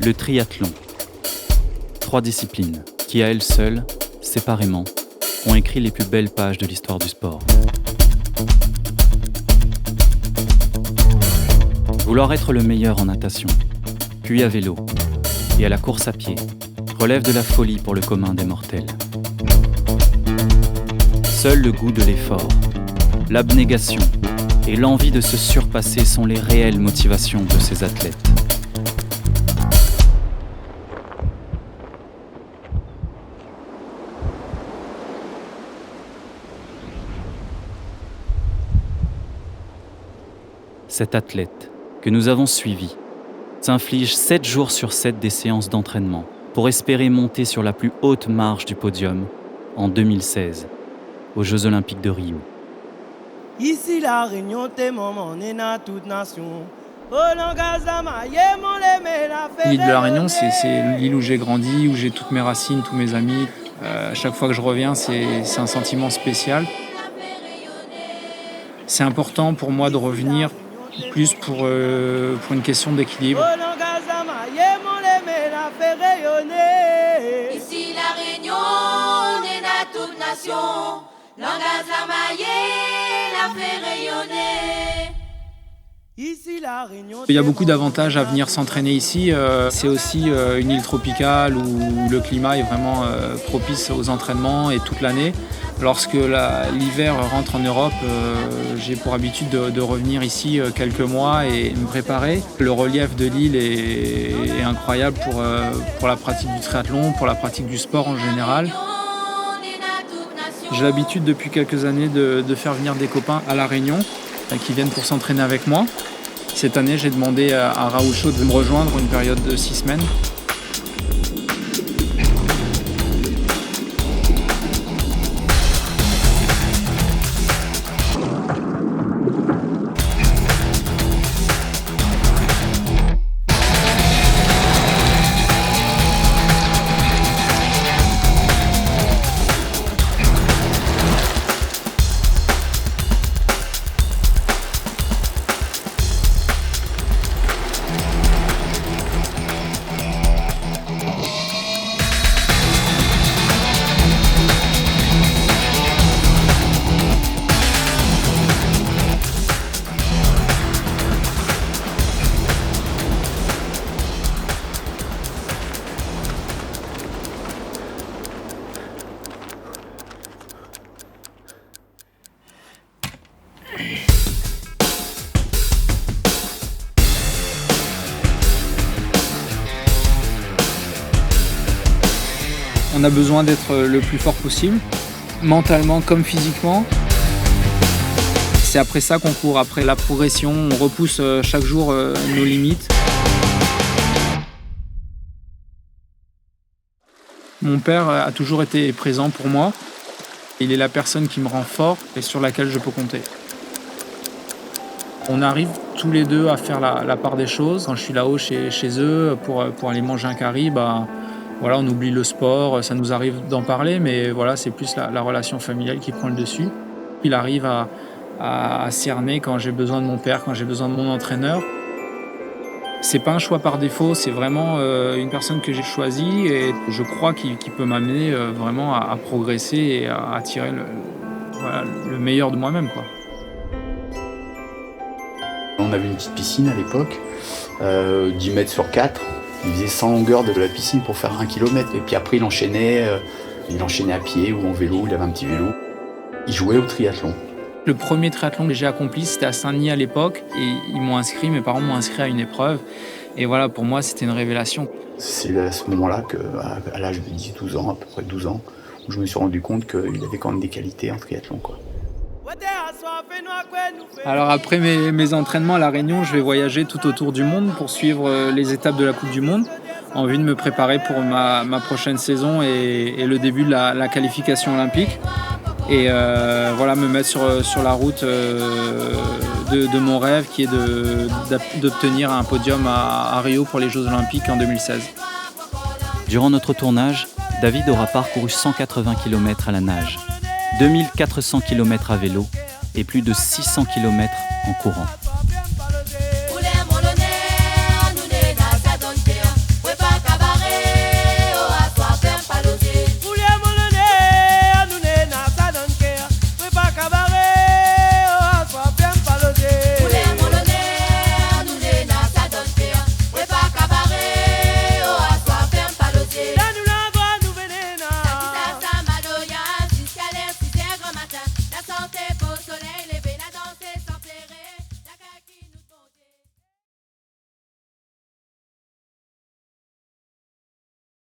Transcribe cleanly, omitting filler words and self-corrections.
Le triathlon. 3 disciplines qui, à elles seules, séparément, ont écrit les plus belles pages de l'histoire du sport. Vouloir être le meilleur en natation, puis à vélo, et à la course à pied, relève de la folie pour le commun des mortels. Seul le goût de l'effort, l'abnégation et l'envie de se surpasser sont les réelles motivations de ces athlètes. Cet athlète que nous avons suivi s'inflige 7 jours sur 7 des séances d'entraînement pour espérer monter sur la plus haute marche du podium en 2016, aux Jeux Olympiques de Rio. Ici la Réunion, t'es maman, on est dans toute nation. L'île de la Réunion, c'est l'île où j'ai grandi, où j'ai toutes mes racines, tous mes amis. À chaque fois que je reviens, c'est un sentiment spécial. C'est important pour moi de revenir plus pour une question d'équilibre. Ici la Réunion, on est dans toute nation. Langage la maillée, la fait rayonner. Il y a beaucoup d'avantages à venir s'entraîner ici. C'est aussi une île tropicale où le climat est vraiment propice aux entraînements et toute l'année. Lorsque l'hiver rentre en Europe, j'ai pour habitude de revenir ici quelques mois et me préparer. Le relief de l'île est incroyable pour la pratique du triathlon, pour la pratique du sport en général. J'ai l'habitude depuis quelques années de faire venir des copains à La Réunion qui viennent pour s'entraîner avec moi. Cette année, j'ai demandé à Raoul Chaud de me rejoindre une période de 6 semaines. On a besoin d'être le plus fort possible, mentalement comme physiquement. C'est après ça qu'on court, après la progression, on repousse chaque jour nos limites. Mon père a toujours été présent pour moi. Il est la personne qui me rend fort et sur laquelle je peux compter. On arrive tous les deux à faire la part des choses. Quand je suis là-haut chez eux pour aller manger un curry, voilà, on oublie le sport, ça nous arrive d'en parler, mais voilà, c'est plus la relation familiale qui prend le dessus. Il arrive à cerner quand j'ai besoin de mon père, quand j'ai besoin de mon entraîneur. C'est pas un choix par défaut, c'est vraiment une personne que j'ai choisie et je crois qu'il peut m'amener vraiment à progresser et à tirer le meilleur de moi-même, quoi. On avait une petite piscine à l'époque, 10 mètres sur 4. Il faisait 100 longueurs de la piscine pour faire 1 kilomètre. Et puis après, il enchaînait à pied ou en vélo, il avait un petit vélo. Il jouait au triathlon. Le premier triathlon que j'ai accompli, c'était à Saint-Denis à l'époque. Et mes parents m'ont inscrit à une épreuve. Et voilà, pour moi, c'était une révélation. C'est à ce moment-là, à l'âge de 10-12 ans, à peu près 12 ans, où je me suis rendu compte qu'il avait quand même des qualités en triathlon, quoi. Alors après mes entraînements à La Réunion, je vais voyager tout autour du monde pour suivre les étapes de la Coupe du Monde en vue de me préparer pour ma prochaine saison et le début de la qualification olympique. Et voilà, me mettre sur la route de mon rêve qui est d'obtenir un podium à Rio pour les Jeux Olympiques en 2016. Durant notre tournage, David aura parcouru 180 km à la nage, 2400 km à vélo et plus de 600 km en courant.